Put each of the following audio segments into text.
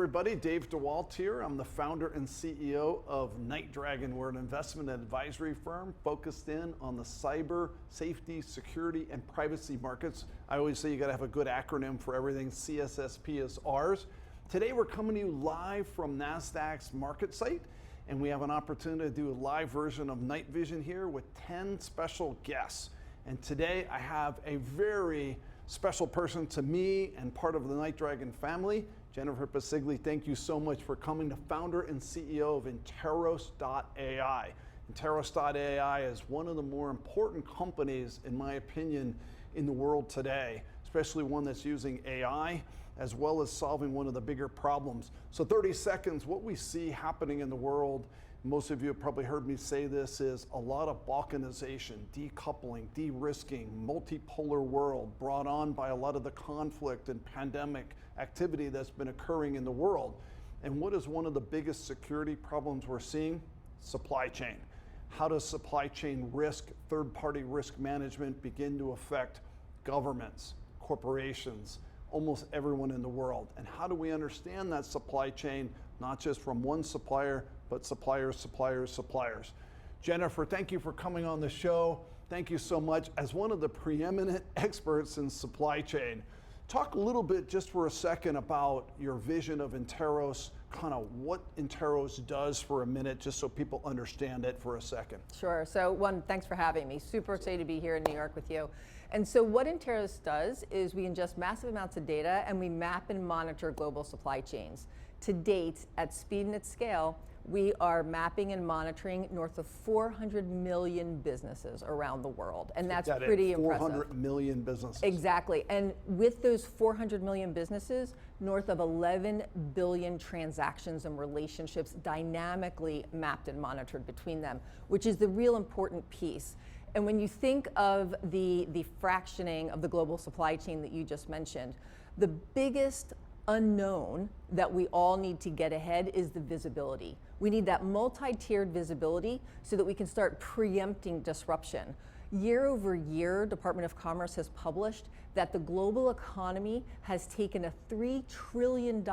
everybody. Dave DeWalt here. I'm the founder and CEO of NightDragon. We're an investment advisory firm focused in on the cyber safety, security, and privacy markets. I always say you got to have a good acronym for everything. CSSP is ours. Today we're coming to you live from NASDAQ's market site, and we have an opportunity to do a live version of NightVision here with 10 special guests. And today I have a very special person to me and part of the NightDragon family, Jennifer Bisceglie. Thank you so much for coming, the founder and CEO of Interos.ai. Interos.ai is one of the more important companies, in my opinion, in the world today, especially one that's using AI as well as solving one of the bigger problems. So 30 seconds, what we see happening in the world, most of you have probably heard me say this, is a lot of balkanization, decoupling, de-risking, multipolar world brought on by a lot of the conflict and pandemic activity that's been occurring in the world. And what is one of the biggest security problems we're seeing? Supply chain. How does supply chain risk, third-party risk management begin to affect governments, corporations, almost everyone in the world? And how do we understand that supply chain, not just from one supplier, but suppliers, suppliers, suppliers? Jennifer, thank you for coming on the show. Thank you so much. As one of the preeminent experts in supply chain, talk a little bit just for a second about your vision of Interos, kind of what Interos does for a minute, just so people understand it for a second. Sure. So one, thanks for having me. Super excited to be here in New York with you. And so what Interos does is we ingest massive amounts of data and we map and monitor global supply chains. To date, at speed and at scale, we are mapping and monitoring north of 400 million businesses around the world. And that's pretty impressive. 400 million businesses. Exactly. And with those 400 million businesses, north of 11 billion transactions and relationships dynamically mapped and monitored between them, which is the real important piece. And when you think of the fractioning of the global supply chain that you just mentioned, the biggest unknown that we all need to get ahead is the visibility. We need that multi-tiered visibility so that we can start preempting disruption. Year over year, Department of Commerce has published that the global economy has taken a $3 trillion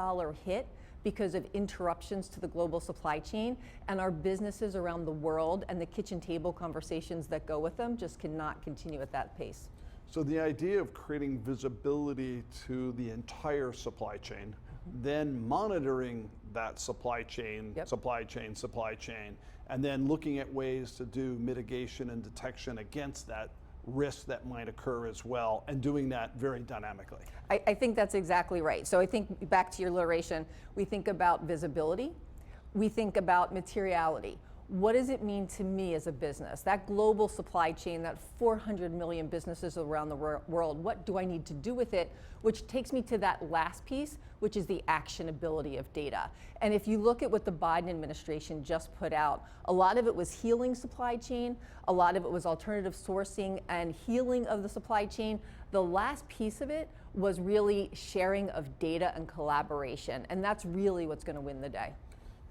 hit because of interruptions to the global supply chain, and our businesses around the world and the kitchen table conversations that go with them just cannot continue at that pace. So the idea of creating visibility to the entire supply chain, then monitoring that supply chain, supply chain, and then looking at ways to do mitigation and detection against that risk that might occur as well, and doing that very dynamically. I think that's exactly right. So I think back to your alliteration, we think about visibility, we think about materiality. What does it mean to me as a business? That global supply chain, that 400 million businesses around the world, what do I need to do with it? Which takes me to that last piece, which is the actionability of data. And if you look at what the Biden administration just put out, a lot of it was healing supply chain, a lot of it was alternative sourcing and healing of the supply chain. The last piece of it was really sharing of data and collaboration. And that's really what's going to win the day.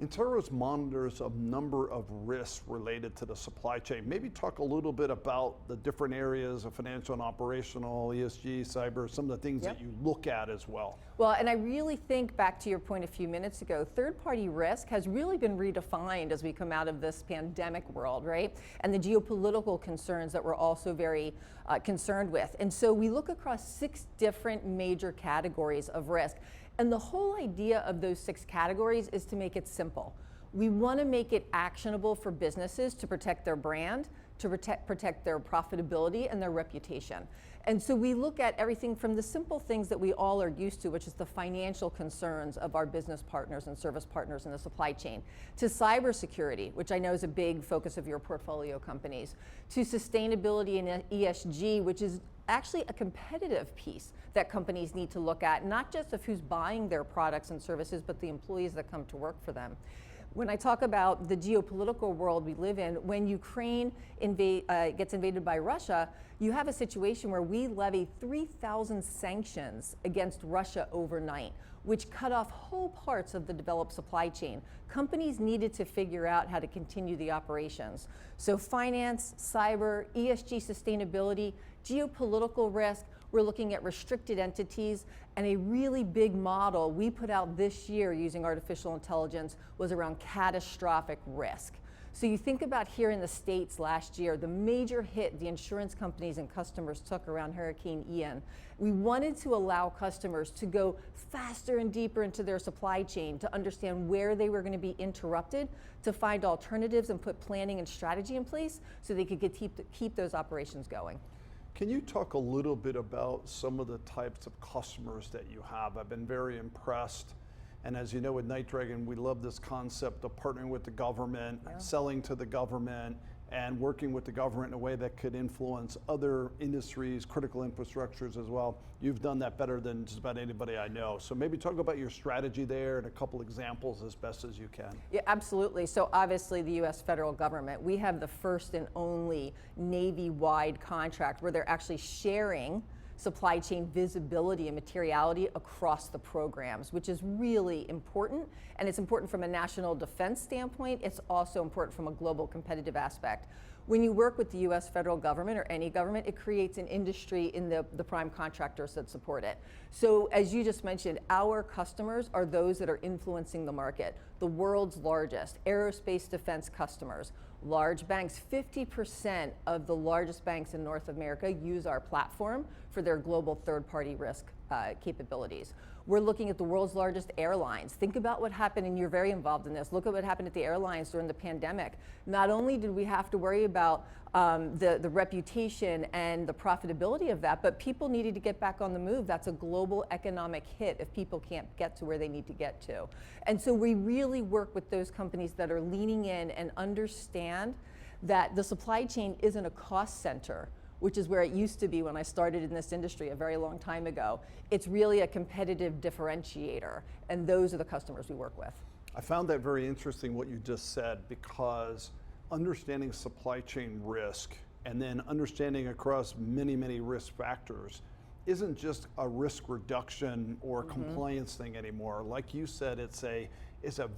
Interos monitors a number of risks related to the supply chain. Maybe talk a little bit about the different areas of financial and operational, ESG, cyber, some of the things that you look at as well. Well, and I really think back to your point a few minutes ago, third-party risk has really been redefined as we come out of this pandemic world, right? And the geopolitical concerns that we're also very concerned with. And so we look across 6 different major categories of risk. And the whole idea of those 6 categories is to make it simple. We want to make it actionable for businesses to protect their brand, to protect their profitability and their reputation. And so we look at everything from the simple things that we all are used to, which is the financial concerns of our business partners and service partners in the supply chain, to cybersecurity, which I know is a big focus of your portfolio companies, to sustainability and ESG, which is actually a competitive piece that companies need to look at, not just of who's buying their products and services, but the employees that come to work for them. When I talk about the geopolitical world we live in, when Ukraine gets invaded by Russia, you have a situation where we levy 3,000 sanctions against Russia overnight, which cut off whole parts of the developed supply chain. Companies needed to figure out how to continue the operations. So finance, cyber, ESG sustainability, geopolitical risk, We're looking at restricted entities, and a really big model we put out this year using artificial intelligence was around catastrophic risk. So you think about here in the States last year, the major hit the insurance companies and customers took around Hurricane Ian. We wanted to allow customers to go faster and deeper into their supply chain to understand where they were going to be interrupted, to find alternatives and put planning and strategy in place so they could keep those operations going. Can you talk a little bit about some of the types of customers that you have? I've been very impressed. And as you know, with NightDragon, we love this concept of partnering with the government, selling to the government, and working with the government in a way that could influence other industries, critical infrastructures as well. You've done that better than just about anybody I know. So maybe talk about your strategy there and a couple examples as best as you can. Yeah, absolutely. So obviously the US federal government, we have the first and only Navy-wide contract where they're actually sharing supply chain visibility and materiality across the programs, which is really important. And it's important from a national defense standpoint. It's also important from a global competitive aspect. When you work with the US federal government or any government, it creates an industry in the prime contractors that support it. So as you just mentioned, our customers are those that are influencing the market. The world's largest aerospace defense customers, large banks. 50% of the largest banks in North America use our platform for their global third-party risk capabilities. We're looking at the world's largest airlines. Think about what happened, and you're very involved in this. Look at what happened at the airlines during the pandemic. Not only did we have to worry about the reputation and the profitability of that, but people needed to get back on the move. That's a global economic hit if people can't get to where they need to get to. And so we really work with those companies that are leaning in and understand that the supply chain isn't a cost center, which is where it used to be when I started in this industry a very long time ago. It's really a competitive differentiator, and those are the customers we work with. I found that very interesting what you just said, because understanding supply chain risk and then understanding across many, many risk factors isn't just a risk reduction or compliance thing anymore. Like you said, it's a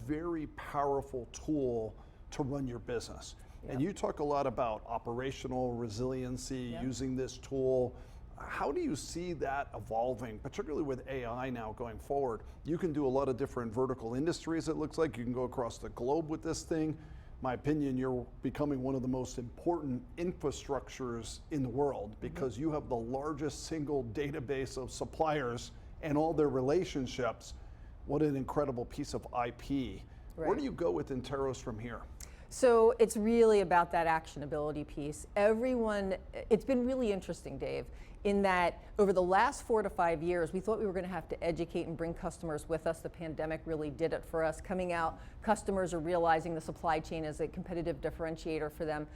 very powerful tool to run your business. Yep. And you talk a lot about operational resiliency, using this tool. How do you see that evolving, particularly with AI now going forward? You can do a lot of different vertical industries, it looks like. You can go across the globe with this thing. My opinion, you're becoming one of the most important infrastructures in the world because you have the largest single database of suppliers and all their relationships. What an incredible piece of IP. Right. Where do you go with Interos from here? So it's really about that actionability piece. It's been really interesting, Dave, in that over the last 4 to 5 years, we thought we were going to have to educate and bring customers with us. The pandemic really did it for us. Coming out, customers are realizing the supply chain is a competitive differentiator for them.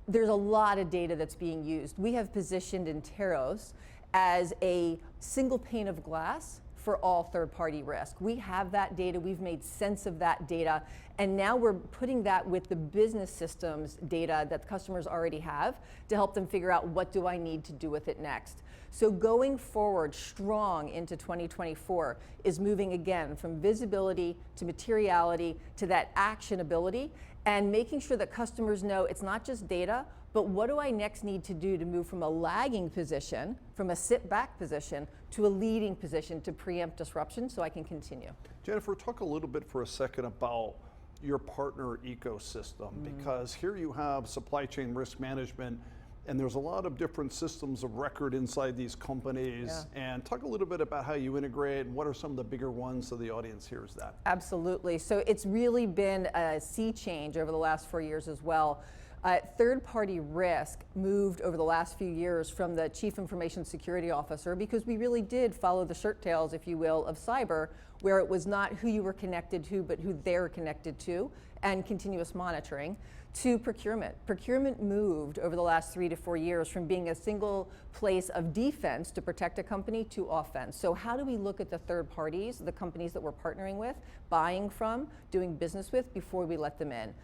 There's a lot of data that's being used. We have positioned Interos as a single pane of glass for all third-party risk. We have that data, we've made sense of that data, and now we're putting that with the business systems data that customers already have to help them figure out what do I need to do with it next. So going forward strong into 2024 is moving again from visibility to materiality to that actionability, and making sure that customers know it's not just data, but what do I next need to do to move from a lagging position, from a sit-back position, to a leading position to preempt disruption so I can continue. Jennifer, talk a little bit for a second about your partner ecosystem, because here you have supply chain risk management, and there's a lot of different systems of record inside these companies. And talk a little bit about how you integrate and what are some of the bigger ones so the audience hears that. Absolutely. So it's really been a sea change over the last 4 years as well. Third-party risk moved over the last few years from the Chief Information Security Officer, because we really did follow the shirt tails, if you will, of cyber, where it was not who you were connected to, but who they're connected to, and continuous monitoring, to procurement. Procurement moved over the last 3 to 4 years from being a single place of defense to protect a company to offense. So how do we look at the third parties, the companies that we're partnering with, buying from, doing business with, before we let them in?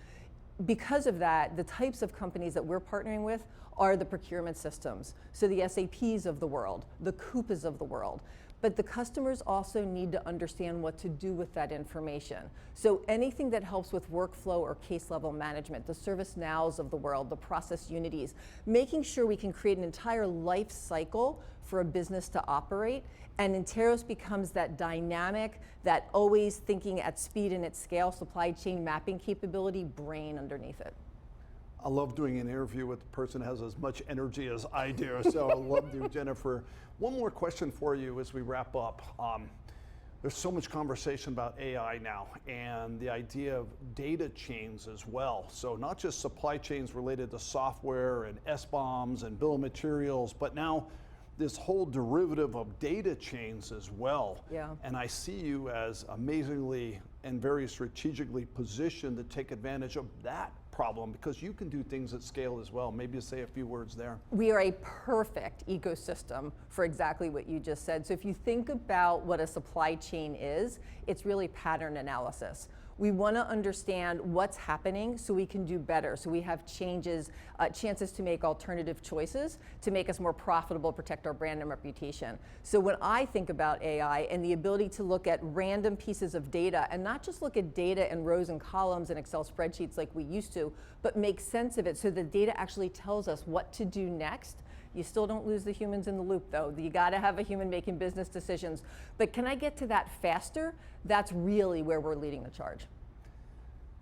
Because of that, the types of companies that we're partnering with are the procurement systems. So the SAPs of the world, the Coupas of the world. but the customers also need to understand what to do with that information. So anything that helps with workflow or case level management, the ServiceNows of the world, the Process Unities, making sure we can create an entire life cycle for a business to operate. And Interos becomes that dynamic, that always thinking at speed and at scale, supply chain mapping capability, brain underneath it. I love doing an interview with a person who has as much energy as I do, so I love you, Jennifer. One more question for you as we wrap up. There's so much conversation about AI now and the idea of data chains as well. So not just supply chains related to software and SBOMs and bill of materials, but now this whole derivative of data chains as well. Yeah. And I see you as amazingly and very strategically positioned to take advantage of that problem, because you can do things at scale as well. Maybe say a few words there. We are a perfect ecosystem for exactly what you just said. So if you think about what a supply chain is, it's really pattern analysis. We want to understand what's happening so we can do better. So we have chances to make alternative choices to make us more profitable, protect our brand and reputation. So when I think about AI and the ability to look at random pieces of data and not just look at data in rows and columns and Excel spreadsheets like we used to, but make sense of it so the data actually tells us what to do next. You still don't lose the humans in the loop though. You gotta have a human making business decisions. But can I get to that faster? That's really where we're leading the charge.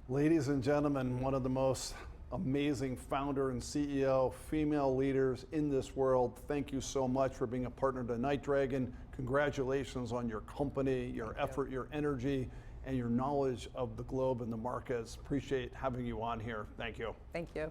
Ladies and gentlemen, one of the most amazing founder and CEO, female leaders in this world. Thank you so much for being a partner to NightDragon. Congratulations on your company, your effort, your energy, and your knowledge of the globe and the markets. Appreciate having you on here. Thank you. Thank you.